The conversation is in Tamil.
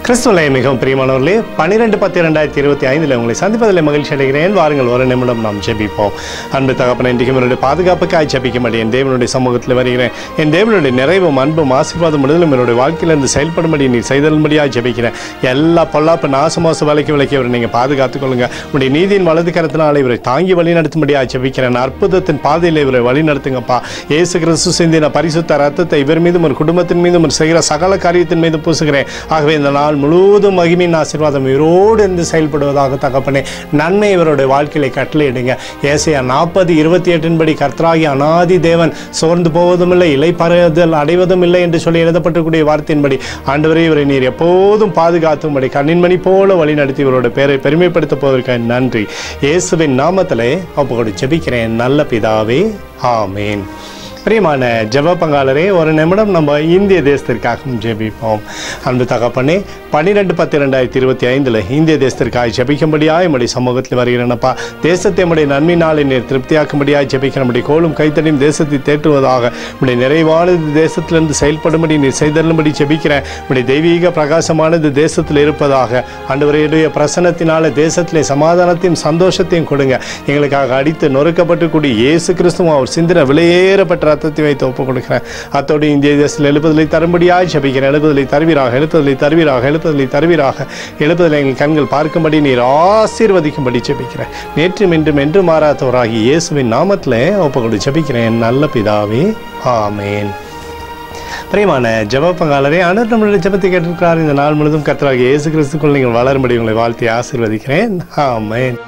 கிறிஸ்துவிலே மிகவும் பிரியமானவர்களே, 12/10/2025 உங்களை சந்திப்பதில் மகிழ்ச்சி அடைகிறேன். வாருங்கள், ஒரு நிமிடம் நாம் ஜெபிப்போம். அன்பு தகப்பனே, இன்றைக்கு என்னுடைய பாதுகாப்புக்காய் ஜெபிக்கும்படி என் தேவனுடைய சமூகத்தில் வருகிறேன். என் தேவனுடைய நிறைவும் அன்பும் ஆசீர்வாதம் விடுதலும் என்னுடைய வாழ்க்கையிலிருந்து செயல்படும்படி நீ செய்தல்படியாக ஜெபிக்கிறேன். எல்லா பொல்லாப்பு நாசமாசு விலைக்கு இவரை நீங்கள் பாதுகாத்துக் கொள்ளுங்க. உடைய நீதியின் வலது கரத்தினால் இவரை தாங்கி வழி நடத்தும்படியாக ஜெபிக்கிறேன். அற்புதத்தின் பாதையில் இவரை வழி நடத்துங்கப்பா. இயேசு கிறிஸ்து சிந்தின பரிசுத்த ரத்தத்தை இவர் மீதும் ஒரு குடும்பத்தின் மீதும் செய்கிற சகல காரியத்தின் மீது பூசுகிறேன். ஆகவே இந்த நாள் முழுவதும் மகிமையின் ஆசீர்வாதம் இவரோடு இருந்து செயல்படுவதாக தகப்பனே நன்மை இவருடைய வாழ்க்கையில கட்டளையிடுங்க. ஏசாயா 40:28 படி கர்த்தராகிய அநாதி தேவன் சோர்ந்து போவதும் இல்லை, இளைப்பாறுதல் அடைவதும் இல்லை என்று சொல்லி எழுதப்பட்டிருக்கூடிய வார்த்தையின்படி ஆண்டவரே இவரை நீர் எப்போதும் பாதுகாத்தும்படி கண்ணின்மணி போல வழி நடத்தி இவருடைய பேரை பெருமைப்படுத்த போவதற்கு நன்றி. இயேசுவின் நாமத்திலே ஒப்புக்கொடு ஜெபிக்கிறேன் நல்ல பிதாவே, ஆமேன். பிரியமான ஜெப பங்காளரே, ஒரு நிமிடம் நம்ம இந்திய தேசத்திற்காகவும் ஜெபிப்போம். அன்பு தகப்பனே, 12/10/2025 இந்திய தேசத்திற்காக ஜெபிக்கும்படியாக நம்முடைய சமூகத்தில் வருகிறேனப்பா. தேசத்தை நம்முடைய நன்மையினாலே நீர் திருப்தியாக்கும்படியாக ஜெபிக்கிற நம்முடைய கோலும் கைத்தடியும் தேசத்தை தேற்றுவதாக நம்முடைய நிறைவானது தேசத்திலிருந்து செயல்படும்படி நீர் செய்தரும்படி ஜெபிக்கிறேன். நம்முடைய தெய்வீக பிரகாசமானது தேசத்தில் இருப்பதாக ஆண்டவருடைய பிரசன்னத்தினால தேசத்திலே சமாதானத்தையும் சந்தோஷத்தையும் கொடுங்க. எங்களுக்காக அடித்து நொறுக்கப்பட்டு கூடிய இயேசு கிறிஸ்துவும் அவர் சிந்தின விலையேறப்பட்ட ரத்தத்தை வைத்து ஒப்புக் கொடுக்கிறேன். அத்தோடு இந்திய தேசத்தில் எழுப்புதலை தரும்படியாக ஜெபிக்கிறேன். எழுப்புதலை தருவீராக, எழுப்புதலை தருவீராக, எழுப்புதலை தருவீராக. எழுப்புதலை எங்கள் கண்கள் பார்க்கும்படி நீர் ஆசீர்வதிக்கும்படி ஜெபிக்கிறேன். நேற்றும் இன்றும் என்று மாறாதவராகி இயேசுவின் நாமத்திலே ஒப்புக் கொடு ஜெபிக்கிறேன் நல்ல பிதாவே, ஆமேன். பிரியமான ஜெப பங்காளரே, ஆண்டவர் நம்மளுடைய ஜெபத்தை கேட்டிருக்கிறார். இந்த நாள் முழுவதும் கர்த்தராகிய இயேசு கிறிஸ்துக்குள் நீங்கள் வளரும்படி உங்களை வாழ்த்தி ஆசீர்வதிக்கிறேன், ஆமேன்.